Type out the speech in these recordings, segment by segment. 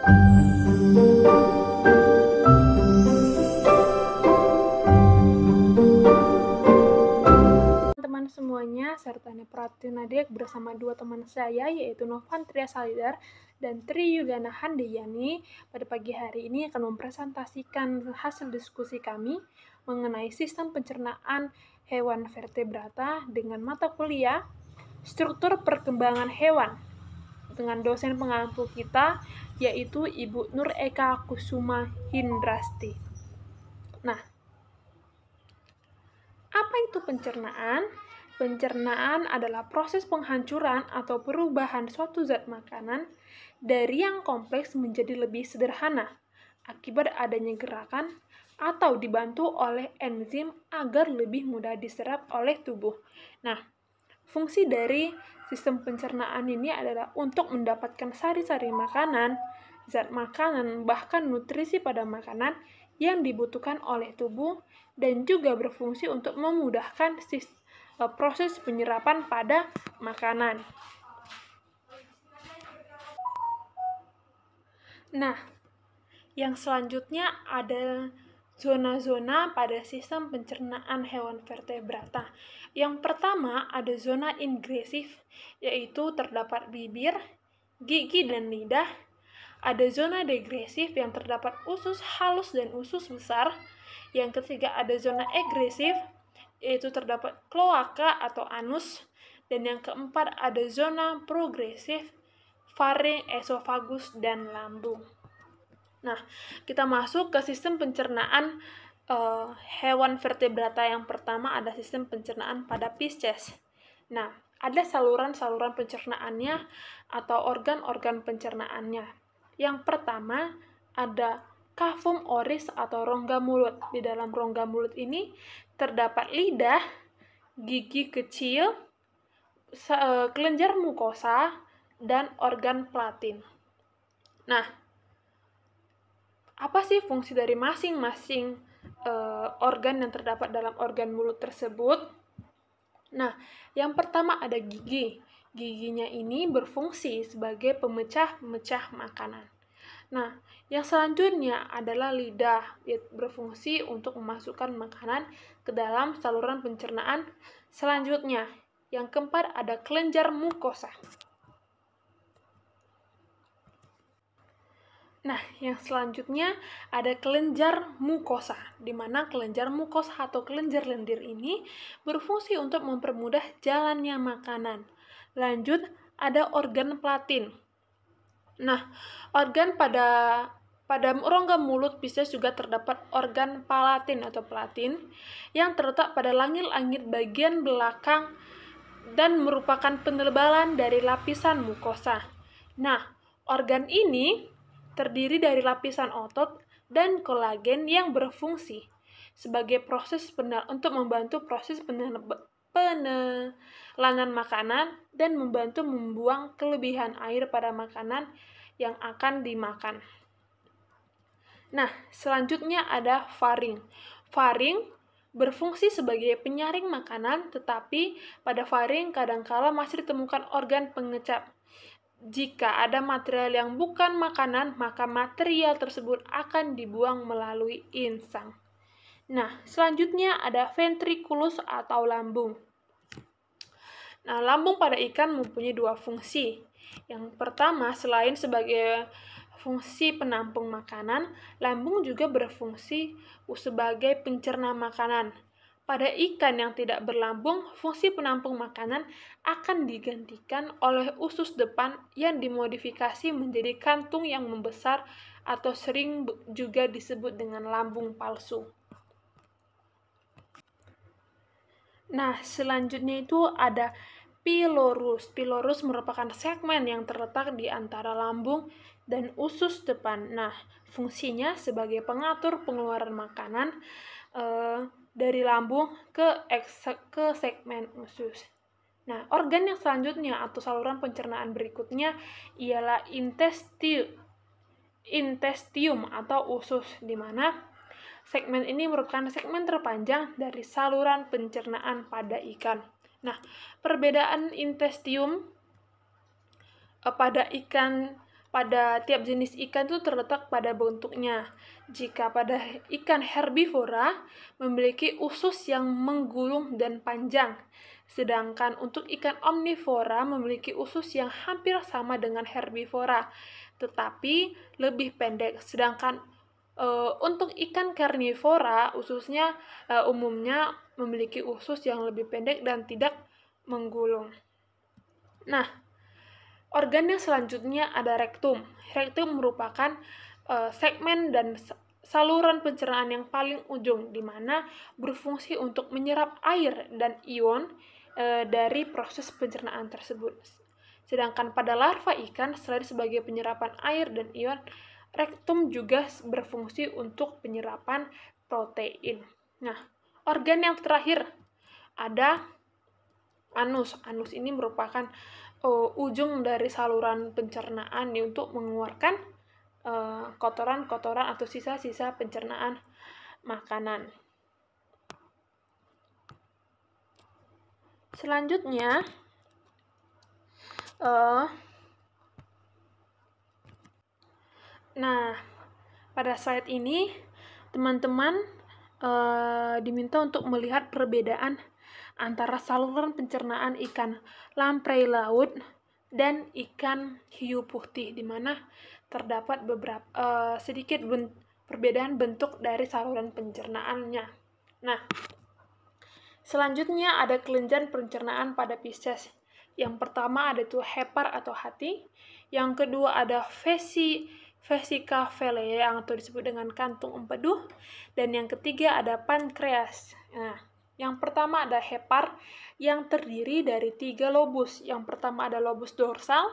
Teman semuanya, saya Rutana Pratinadia bersama dua teman saya, yaitu Novantria Salidar dan Tri Yuliana Handayani. Pada pagi hari ini akan mempresentasikan hasil diskusi kami mengenai sistem pencernaan hewan vertebrata dengan mata kuliah struktur perkembangan hewan dengan dosen pengampu kita, yaitu Ibu Nur Eka Kusuma Hindrasti. Nah, apa itu pencernaan? Pencernaan adalah proses penghancuran atau perubahan suatu zat makanan dari yang kompleks menjadi lebih sederhana akibat adanya gerakan atau dibantu oleh enzim agar lebih mudah diserap oleh tubuh. Nah, fungsi dari sistem pencernaan ini adalah untuk mendapatkan sari-sari makanan, zat makanan, bahkan nutrisi pada makanan yang dibutuhkan oleh tubuh dan juga berfungsi untuk memudahkan proses penyerapan pada makanan. Nah, yang selanjutnya ada zona-zona pada sistem pencernaan hewan vertebrata. Yang pertama ada zona ingresif, yaitu terdapat bibir, gigi, dan lidah. Ada zona degresif yang terdapat usus halus dan usus besar. Yang ketiga ada zona egresif, yaitu terdapat kloaka atau anus. Dan yang keempat ada zona progresif, faring, esofagus, dan lambung. Nah, kita masuk ke sistem pencernaan hewan vertebrata. Yang pertama ada sistem pencernaan pada Pisces. Nah, ada saluran-saluran pencernaannya atau organ-organ pencernaannya. Yang pertama ada cavum oris atau rongga mulut. Di dalam rongga mulut ini terdapat lidah, gigi kecil, kelenjar mukosa, dan organ platin. Nah, apa sih fungsi dari masing-masing organ yang terdapat dalam organ mulut tersebut? Nah, yang pertama ada gigi. Giginya ini berfungsi sebagai pemecah-pemecah makanan. Nah, yang selanjutnya adalah lidah, yaitu berfungsi untuk memasukkan makanan ke dalam saluran pencernaan selanjutnya. Yang keempat ada kelenjar mukosa. Nah, yang selanjutnya ada kelenjar mukosa, di mana kelenjar mukosa atau kelenjar lendir ini berfungsi untuk mempermudah jalannya makanan. Lanjut, ada organ platin. Nah, organ pada rongga mulut Pisces juga terdapat organ palatin atau platin yang terletak pada langit-langit bagian belakang dan merupakan penebalan dari lapisan mukosa. Nah, organ ini terdiri dari lapisan otot dan kolagen yang berfungsi sebagai proses untuk membantu proses penelanan makanan dan membantu membuang kelebihan air pada makanan yang akan dimakan. Nah, selanjutnya ada faring. Faring berfungsi sebagai penyaring makanan, tetapi pada faring kadangkala masih ditemukan organ pengecap. Jika ada material yang bukan makanan, maka material tersebut akan dibuang melalui insang. Nah, selanjutnya ada ventriculus atau lambung. Nah, lambung pada ikan mempunyai dua fungsi. Yang pertama, selain sebagai fungsi penampung makanan, lambung juga berfungsi sebagai pencerna makanan. Pada ikan yang tidak berlambung, fungsi penampung makanan akan digantikan oleh usus depan yang dimodifikasi menjadi kantung yang membesar atau sering juga disebut dengan lambung palsu. Nah, selanjutnya itu ada pilorus. Pilorus merupakan segmen yang terletak di antara lambung dan usus depan. Nah, fungsinya sebagai pengatur pengeluaran makanan dari lambung ke segmen usus. Nah, organ yang selanjutnya atau saluran pencernaan berikutnya ialah intestium atau usus, di mana segmen ini merupakan segmen terpanjang dari saluran pencernaan pada ikan. Nah, perbedaan intestium pada pada tiap jenis ikan itu terletak pada bentuknya. Jika pada ikan herbivora memiliki usus yang menggulung dan panjang, sedangkan untuk ikan omnivora memiliki usus yang hampir sama dengan herbivora, tetapi lebih pendek. Sedangkan untuk ikan karnivora ususnya umumnya memiliki usus yang lebih pendek dan tidak menggulung. Nah, organ yang selanjutnya ada rektum. Rektum merupakan segmen dan saluran pencernaan yang paling ujung, di mana berfungsi untuk menyerap air dan ion dari proses pencernaan tersebut. Sedangkan pada larva ikan, selain sebagai penyerapan air dan ion, rektum juga berfungsi untuk penyerapan protein. Nah, organ yang terakhir ada anus. Anus ini merupakan ujung dari saluran pencernaan untuk mengeluarkan kotoran-kotoran atau sisa-sisa pencernaan makanan. Selanjutnya, nah, pada slide ini teman-teman diminta untuk melihat perbedaan antara saluran pencernaan ikan lamprey laut dan ikan hiu putih, di mana terdapat beberapa sedikit perbedaan bentuk dari saluran pencernaannya. Nah, selanjutnya ada kelenjar pencernaan pada Pisces. Yang pertama ada tuh hepar atau hati, yang kedua ada vesica velea atau disebut dengan kantung empedu, dan yang ketiga ada pankreas. Nah, yang pertama ada hepar yang terdiri dari 3 lobus. Yang pertama ada lobus dorsal,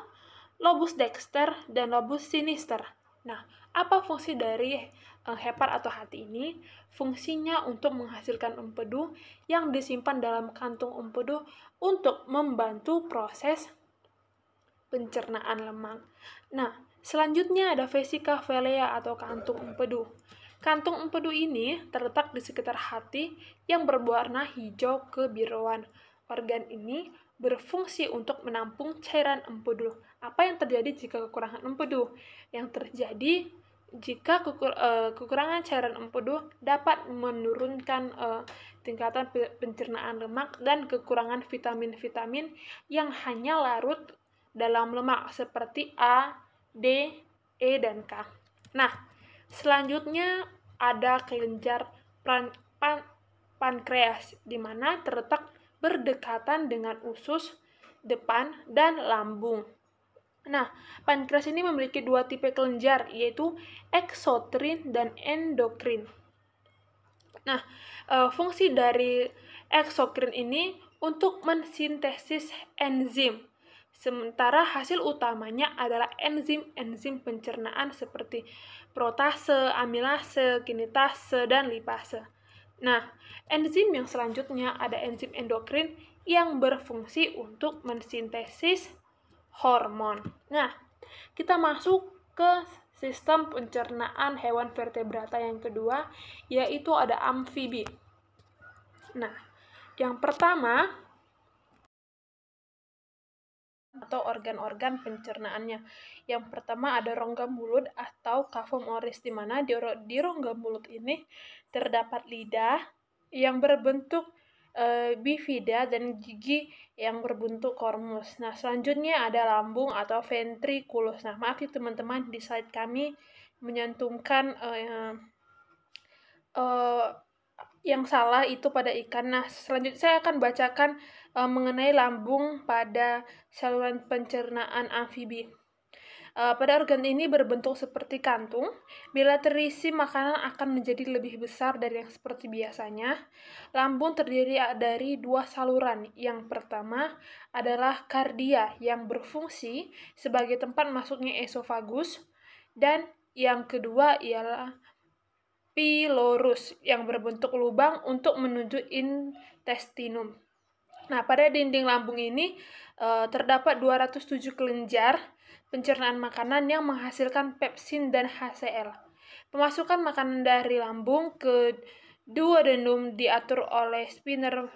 lobus dexter, dan lobus sinister. Nah, apa fungsi dari hepar atau hati ini? Fungsinya untuk menghasilkan empedu yang disimpan dalam kantung empedu untuk membantu proses pencernaan lemak. Nah, selanjutnya ada vesica velea atau kantung empedu. Kantung empedu ini terletak di sekitar hati yang berwarna hijau kebiruan. Organ ini berfungsi untuk menampung cairan empedu. Apa yang terjadi jika kekurangan empedu? Yang terjadi jika kekurangan cairan empedu dapat menurunkan tingkatan pencernaan lemak dan kekurangan vitamin-vitamin yang hanya larut dalam lemak seperti A, D, E, dan K. Nah, selanjutnya ada kelenjar pankreas, di mana terletak berdekatan dengan usus depan dan lambung. Nah, pankreas ini memiliki 2 tipe kelenjar, yaitu eksokrin dan endokrin. Nah, fungsi dari eksokrin ini untuk mensintesis enzim, sementara hasil utamanya adalah enzim-enzim pencernaan seperti protase, amilase, kinetase, dan lipase. Nah, enzim yang selanjutnya ada enzim endokrin yang berfungsi untuk mensintesis hormon. Nah, kita masuk ke sistem pencernaan hewan vertebrata yang kedua, yaitu ada amfibi. Nah, yang pertama atau organ-organ pencernaannya. Yang pertama ada rongga mulut atau cavum oris, di mana di rongga mulut ini terdapat lidah yang berbentuk bifida dan gigi yang berbentuk kormus. Nah, selanjutnya ada lambung atau ventriculus. Nah, maaf ya teman-teman, di slide kami menyantumkan yang salah itu pada ikan. Nah, selanjutnya saya akan bacakan mengenai lambung pada saluran pencernaan amfibi. Pada organ ini berbentuk seperti kantung. Bila terisi makanan akan menjadi lebih besar dari yang seperti biasanya. Lambung terdiri dari 2 saluran. Yang pertama adalah kardia yang berfungsi sebagai tempat masuknya esofagus, dan yang kedua ialah pylorus yang berbentuk lubang untuk menuju intestinum. Nah, pada dinding lambung ini terdapat 207 kelenjar pencernaan makanan yang menghasilkan pepsin dan HCl. Pemasukan makanan dari lambung ke duodenum diatur oleh sphincter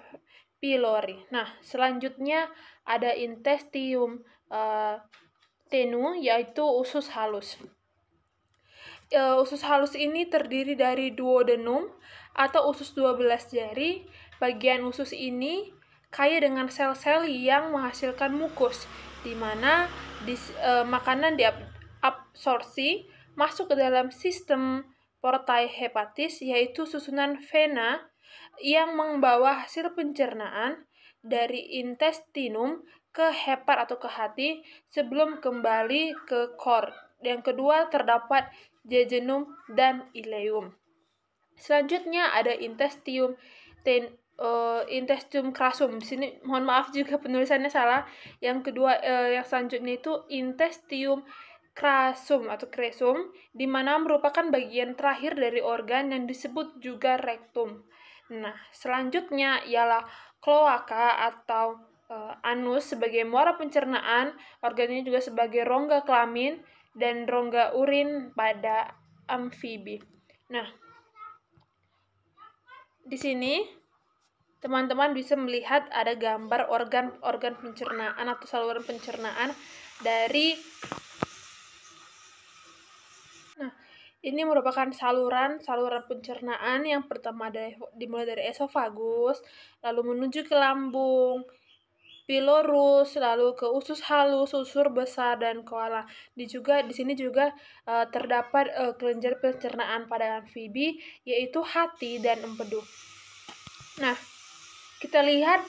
pylori. Nah, selanjutnya ada intestinum tenu, yaitu usus halus. Usus halus ini terdiri dari duodenum atau usus 12 jari. Bagian usus ini kaya dengan sel-sel yang menghasilkan mukus, di mana makanan diabsorpsi masuk ke dalam sistem portae hepatis, yaitu susunan vena yang membawa hasil pencernaan dari intestinum ke hepar atau ke hati sebelum kembali ke cord. Yang kedua terdapat jejunum dan ileum. Selanjutnya ada intestium crassum. Di sini mohon maaf juga penulisannya salah. Yang kedua yang selanjutnya itu intestium crassum atau crassum, di mana merupakan bagian terakhir dari organ yang disebut juga rectum. Nah, selanjutnya ialah kloaka atau anus sebagai muara pencernaan. Organ ini juga sebagai rongga kelamin dan rongga urin pada amfibi. Nah, di sini teman-teman bisa melihat ada gambar organ-organ pencernaan atau saluran pencernaan dari. Nah, ini merupakan saluran pencernaan. Yang pertama dimulai dari esofagus, lalu menuju ke lambung, pylorus, lalu ke usus halus, usus besar, dan koala. Di sini juga terdapat kelenjar pencernaan pada amfibi, yaitu hati dan empedu. Nah, kita lihat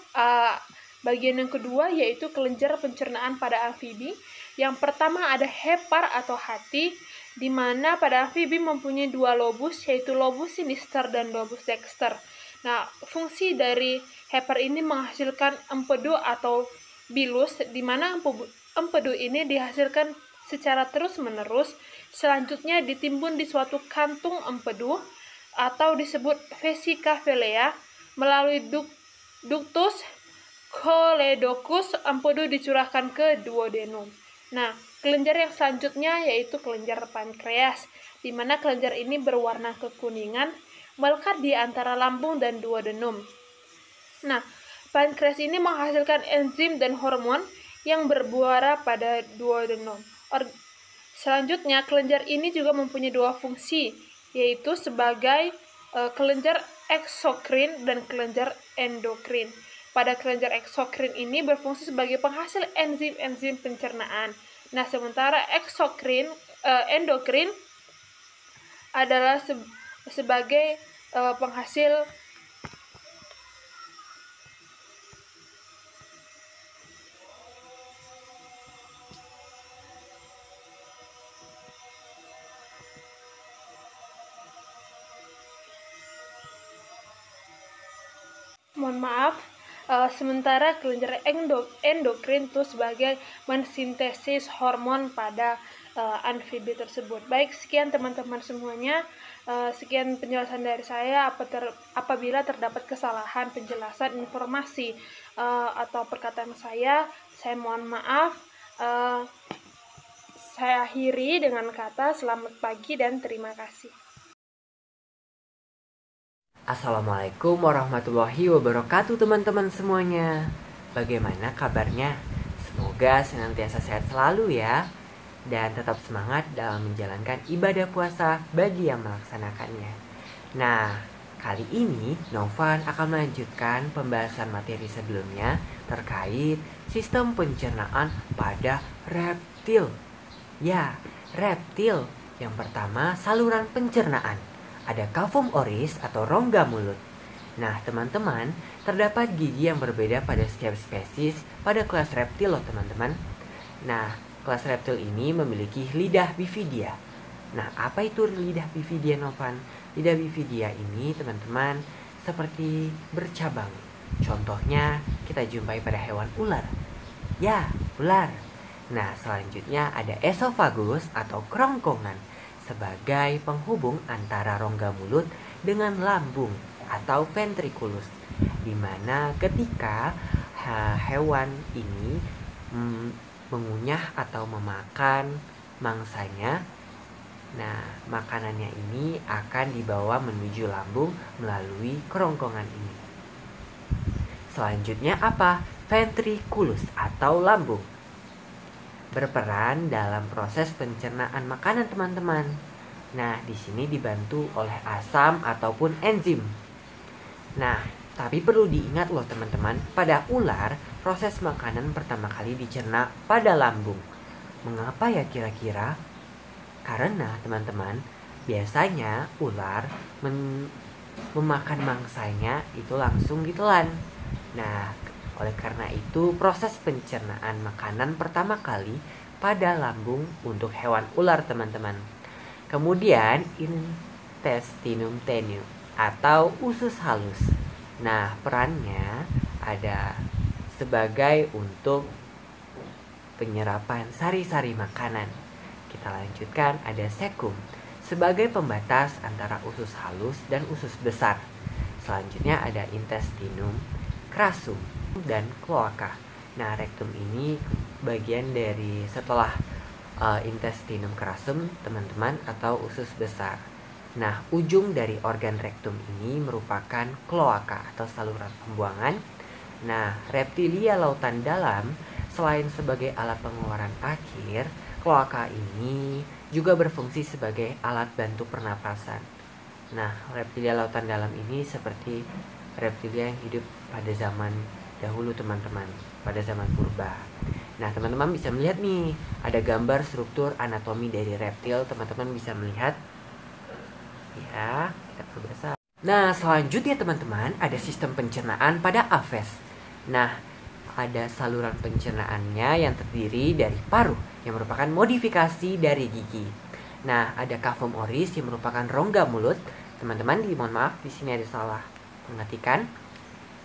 bagian yang kedua, yaitu kelenjar pencernaan pada amfibi. Yang pertama ada hepar atau hati, di mana pada amfibi mempunyai dua lobus, yaitu lobus sinister dan lobus dexter. Nah, fungsi dari hepar ini menghasilkan empedu atau bilus, di mana empedu ini dihasilkan secara terus-menerus. Selanjutnya ditimbun di suatu kantung empedu atau disebut vesica velea. Melalui ductus choledocus, empedu dicurahkan ke duodenum. Nah, kelenjar yang selanjutnya yaitu kelenjar pankreas, di mana kelenjar ini berwarna kekuningan, melekat di antara lambung dan duodenum. Nah, pankreas ini menghasilkan enzim dan hormon yang berbuara pada duodenum. Selanjutnya, kelenjar ini juga mempunyai dua fungsi, yaitu sebagai kelenjar eksokrin dan kelenjar endokrin. Pada kelenjar eksokrin ini berfungsi sebagai penghasil enzim-enzim pencernaan. Nah, sementara endokrin adalah sebagai penghasil sementara kelenjar endokrin itu sebagai mensintesis hormon pada amfibi tersebut. Baik, sekian teman-teman semuanya. Sekian penjelasan dari saya. Apabila terdapat kesalahan penjelasan informasi atau perkataan saya mohon maaf. Saya akhiri dengan kata selamat pagi dan terima kasih. Assalamualaikum warahmatullahi wabarakatuh teman-teman semuanya. Bagaimana kabarnya? Semoga senantiasa sehat selalu ya. Dan tetap semangat dalam menjalankan ibadah puasa bagi yang melaksanakannya. Nah, kali ini Novan akan melanjutkan pembahasan materi sebelumnya terkait sistem pencernaan pada reptil. Ya, reptil. Yang pertama, saluran pencernaan. Ada cavum oris atau rongga mulut. Nah, teman-teman, terdapat gigi yang berbeda pada setiap spesies pada kelas reptil loh, teman-teman. Nah, kelas reptil ini memiliki lidah bifidia. Nah, apa itu lidah bifidia, Novan? Lidah bifidia ini, teman-teman, seperti bercabang. Contohnya, kita jumpai pada hewan ular. Ya, ular. Nah, selanjutnya ada esofagus atau kerongkongan sebagai penghubung antara rongga mulut dengan lambung atau ventriculus, di mana ketika hewan ini mengunyah atau memakan mangsanya, nah makanannya ini akan dibawa menuju lambung melalui kerongkongan ini. Selanjutnya apa? Ventriculus atau lambung. berperan dalam proses pencernaan makanan teman-teman. Nah, di sini dibantu oleh asam ataupun enzim. Nah, tapi perlu diingat loh teman-teman, pada ular proses makanan pertama kali dicerna pada lambung. Mengapa ya kira-kira? Karena teman-teman, biasanya ular memakan mangsanya itu langsung ditelan. Nah, oleh karena itu proses pencernaan makanan pertama kali pada lambung untuk hewan ular teman-teman. Kemudian intestinum tenue atau usus halus. Nah, perannya ada sebagai untuk penyerapan sari-sari makanan. Kita lanjutkan, ada cecum sebagai pembatas antara usus halus dan usus besar. Selanjutnya ada intestinum, crassum, dan cloaca. Nah, rektum ini bagian dari setelah intestinum crassum teman-teman atau usus besar. Nah, ujung dari organ rektum ini merupakan cloaca atau saluran pembuangan. Nah, reptilia lautan dalam selain sebagai alat pengeluaran akhir, cloaca ini juga berfungsi sebagai alat bantu pernapasan. Nah, reptilia lautan dalam ini seperti reptilia yang hidup pada zaman dahulu teman-teman, pada zaman purba. Nah, teman-teman bisa melihat nih, ada gambar struktur anatomi dari reptil, teman-teman bisa melihat. Ya, kita perbesar. Nah, selanjutnya teman-teman, ada sistem pencernaan pada aves. Nah, ada saluran pencernaannya yang terdiri dari paruh, yang merupakan modifikasi dari gigi. Nah, ada cavum oris yang merupakan rongga mulut. Teman-teman, mohon maaf, di sini ada salah mengetikkan,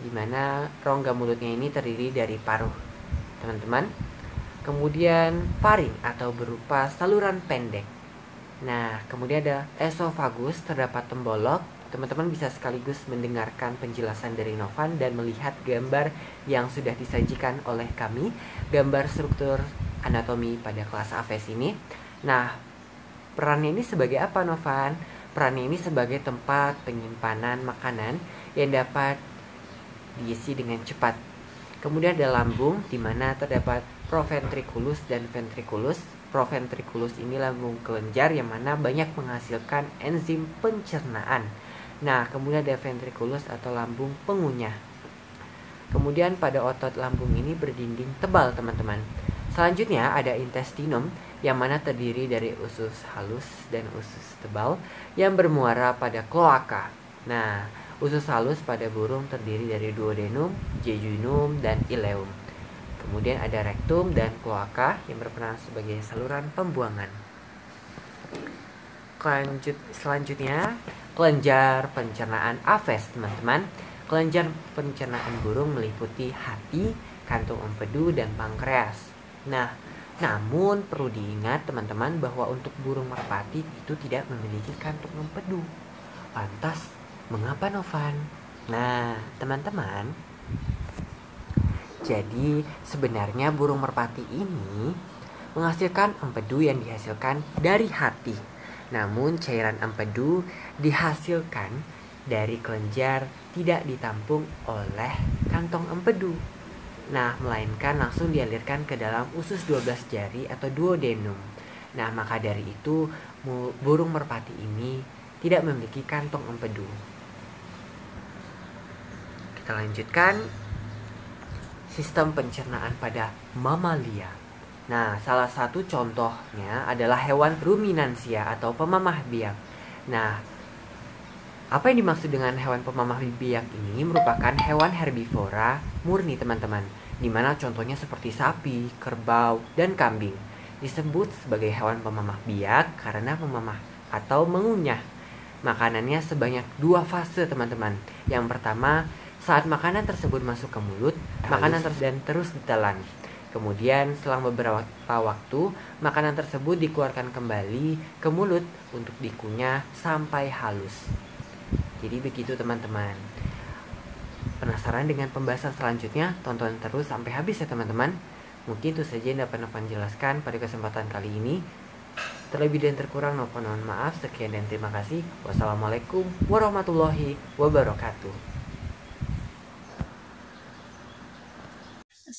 di mana rongga mulutnya ini terdiri dari paruh teman-teman. Kemudian faring atau berupa saluran pendek. Nah, kemudian ada esofagus, terdapat tembolok. Teman-teman bisa sekaligus mendengarkan penjelasan dari Novan dan melihat gambar yang sudah disajikan oleh kami, gambar struktur anatomi pada kelas aves ini. Nah, perannya ini sebagai apa Novan? Perannya ini sebagai tempat penyimpanan makanan yang dapat diisi dengan cepat. Kemudian ada lambung, di mana terdapat proventriculus dan ventriculus. Proventriculus ini lambung kelenjar yang mana banyak menghasilkan enzim pencernaan. Nah, kemudian ada ventriculus atau lambung pengunyah. Kemudian pada otot lambung ini berdinding tebal teman-teman. Selanjutnya ada intestinum yang mana terdiri dari usus halus dan usus tebal yang bermuara pada cloaca. Nah, usus halus pada burung terdiri dari duodenum, jejunum, dan ileum. Kemudian ada rektum dan cloaca yang berperan sebagai saluran pembuangan. Selanjutnya, kelenjar pencernaan aves, teman-teman. Kelenjar pencernaan burung meliputi hati, kantung empedu, dan pankreas. Nah, namun perlu diingat teman-teman bahwa untuk burung merpati itu tidak memiliki kantung empedu. Lantas, mengapa Novan? Nah, teman-teman, jadi sebenarnya burung merpati ini menghasilkan empedu yang dihasilkan dari hati. Namun cairan empedu dihasilkan dari kelenjar tidak ditampung oleh kantong empedu. Nah, melainkan langsung dialirkan ke dalam usus 12 jari atau duodenum. Nah, maka dari itu burung merpati ini tidak memiliki kantong empedu. Kita lanjutkan sistem pencernaan pada mamalia. Nah, salah satu contohnya adalah hewan ruminansia atau pemamah biak. Nah, apa yang dimaksud dengan hewan pemamah biak ini merupakan hewan herbivora murni teman-teman, di mana contohnya seperti sapi, kerbau, dan kambing. Disebut sebagai hewan pemamah biak karena memamah atau mengunyah makanannya sebanyak 2 fase teman-teman. Yang pertama, saat makanan tersebut masuk ke mulut, makanan terus ditelan. Kemudian selang beberapa waktu, makanan tersebut dikeluarkan kembali ke mulut untuk dikunyah sampai halus. Jadi begitu teman-teman. Penasaran dengan pembahasan selanjutnya? Tonton terus sampai habis ya teman-teman. Mungkin itu saja yang dapat Novan jelaskan pada kesempatan kali ini. Terlebih dan terkurang Novan mohon maaf. Sekian dan terima kasih. Wassalamualaikum warahmatullahi wabarakatuh.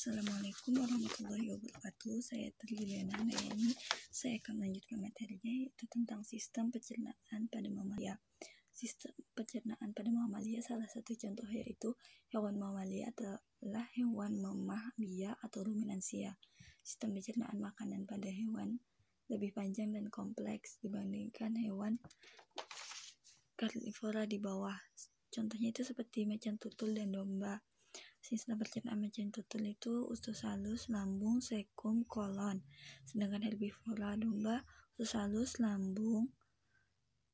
Assalamualaikum warahmatullahi wabarakatuh. Saya Triliana Nayani. Saya akan melanjutkan materinya, yaitu tentang sistem pencernaan pada mamalia. Sistem pencernaan pada mamalia, salah satu contoh yaitu hewan mamalia adalah hewan mammalia atau ruminansia. Sistem pencernaan makanan pada hewan lebih panjang dan kompleks dibandingkan hewan karnivora di bawah. Contohnya itu seperti macan tutul dan domba. Sistem pencernaan macan tutul itu usus halus, lambung, sekum, kolon. Sedangkan herbivora domba, usus halus, lambung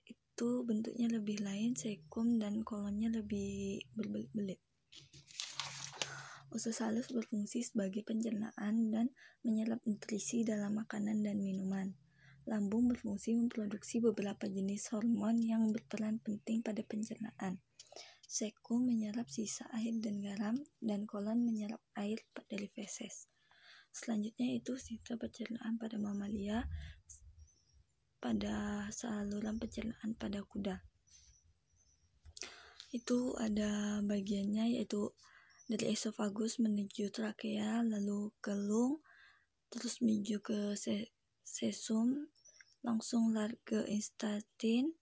itu bentuknya lebih lain, sekum dan kolonnya lebih berbelit-belit. Usus halus berfungsi sebagai pencernaan dan menyerap nutrisi dalam makanan dan minuman. Lambung berfungsi memproduksi beberapa jenis hormon yang berperan penting pada pencernaan. Sekum menyerap sisa air dan garam, dan kolon menyerap air dari feses. Selanjutnya itu sistem pencernaan pada mamalia pada saluran pencernaan pada kuda. Itu ada bagiannya, yaitu dari esofagus menuju trakea, lalu ke lung, terus menuju ke sesum, langsung lari ke intestin,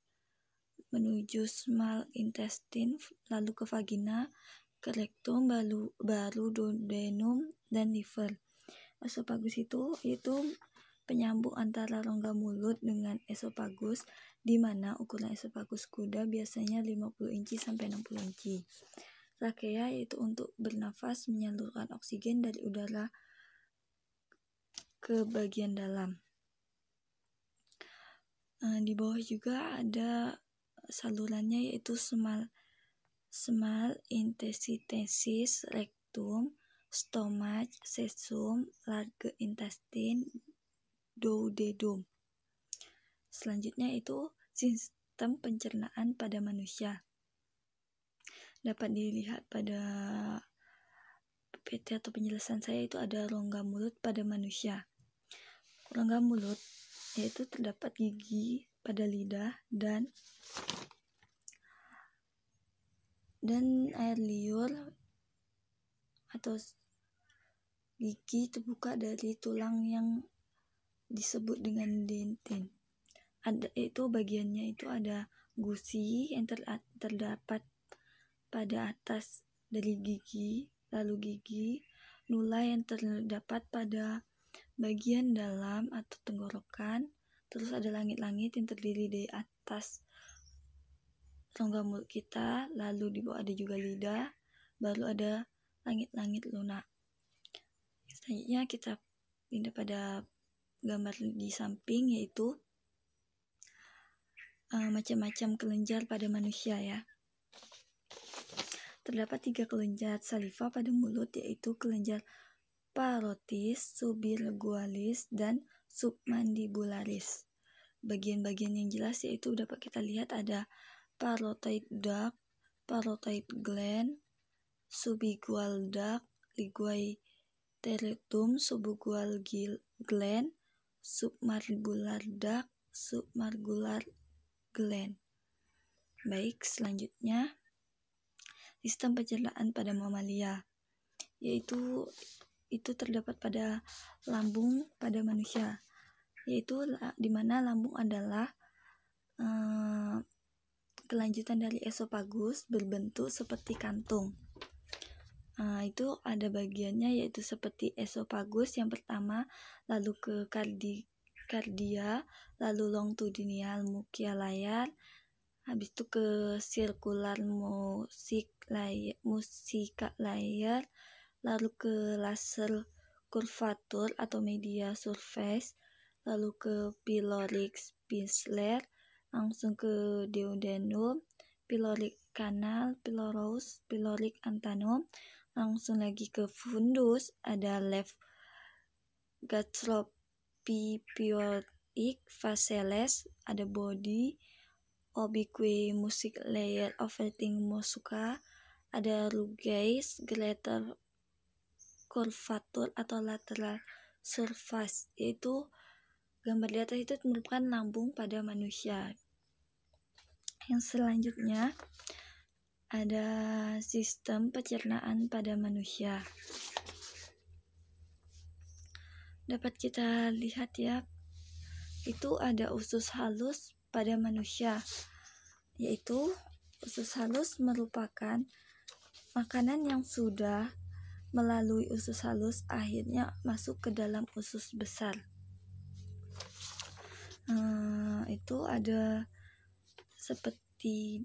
menuju small intestine, lalu ke vagina, ke rektum, baru duodenum, dan liver. Esofagus itu penyambung antara rongga mulut dengan esofagus, di mana ukuran esofagus kuda biasanya 50 inci sampai 60 inci. Trakea yaitu untuk bernafas, menyalurkan oksigen dari udara ke bagian dalam. Di bawah juga ada salurannya, yaitu small intestine, rectum, stomach, sesum, large intestine, duodenum. Selanjutnya itu sistem pencernaan pada manusia. Dapat dilihat pada PPT atau penjelasan saya, itu ada rongga mulut pada manusia. Rongga mulut yaitu terdapat gigi pada lidah dan air liur atau gigi terbuka dari tulang yang disebut dengan dentin. Itu bagiannya itu ada gusi yang terdapat pada atas dari gigi, lalu gigi, nula yang terdapat pada bagian dalam atau tenggorokan, terus ada langit-langit yang terdiri dari atas rongga mulut kita, lalu di bawah ada juga lidah, baru ada langit-langit lunak. Selanjutnya kita pindah pada gambar di samping, yaitu macam-macam kelenjar pada manusia ya. Terdapat 3 kelenjar saliva pada mulut, yaitu kelenjar parotis, sublingualis, dan submandibularis. Bagian-bagian yang jelas yaitu dapat kita lihat ada parotoid duct, parotoid gland, sublingual duct, linguae tertum, sublingual gland, submandibular duct, submandibular gland. Baik, selanjutnya sistem pencernaan pada mamalia, yaitu itu terdapat pada lambung pada manusia, yaitu di mana lambung adalah kelanjutan dari esofagus berbentuk seperti kantung. Itu ada bagiannya, yaitu seperti esofagus yang pertama, lalu ke kardia, lalu longitudinal mukia layar, habis itu ke sirkular musika layar, lalu ke laser curvature atau media surface, lalu ke pyloric sphincter, langsung ke duodenum, pyloric canal, pylorus, pyloric antennum, langsung lagi ke fundus, ada left gastropipioic facialis, ada body, oblique music layer, overting mucosa, ada rugae, greater curvature atau lateral surface, yaitu gambar di atas itu merupakan lambung pada manusia. Yang selanjutnya ada sistem pencernaan pada manusia. dapat kita lihat ya, itu ada usus halus pada manusia, yaitu usus halus merupakan makanan yang sudah melalui usus halus akhirnya masuk ke dalam usus besar. Itu ada seperti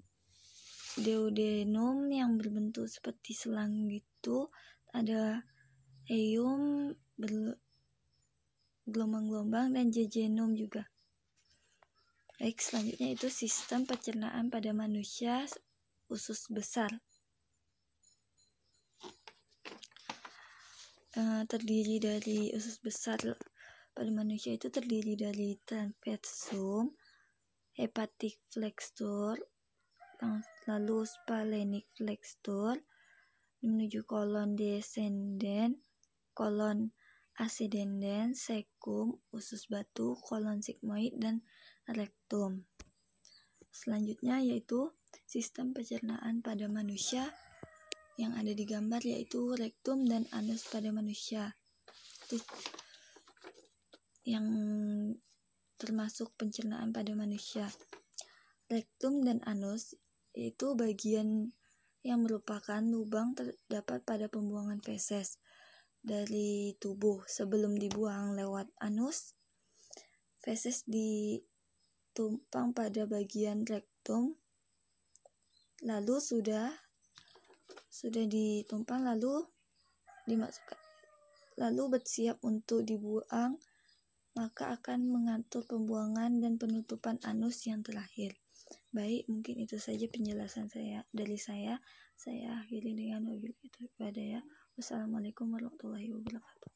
duodenum yang berbentuk seperti selang gitu, ada ileum bergelombang-gelombang, dan jejunum juga. Baik, selanjutnya itu sistem pencernaan pada manusia usus besar. Terdiri dari usus besar pada manusia itu terdiri dari transversum, hepatic flexure, lalu splenic flexure menuju kolon descendens, kolon ascendens, cecum, usus batu, kolon sigmoid, dan rectum. Selanjutnya yaitu sistem pencernaan pada manusia yang ada di gambar, yaitu rectum dan anus pada manusia. Itu yang termasuk pencernaan pada manusia. Rectum dan anus yaitu bagian yang merupakan lubang terdapat pada pembuangan feses dari tubuh. Sebelum dibuang lewat anus, feses ditumpang pada bagian rectum, lalu sudah ditumpang lalu dimasukkan, lalu bersiap untuk dibuang, maka akan mengatur pembuangan dan penutupan anus yang terakhir. Baik, mungkin itu saja penjelasan dari saya. Saya akhiri dengan wabillahi taufiq wal hidayah. Wassalamualaikum warahmatullahi wabarakatuh.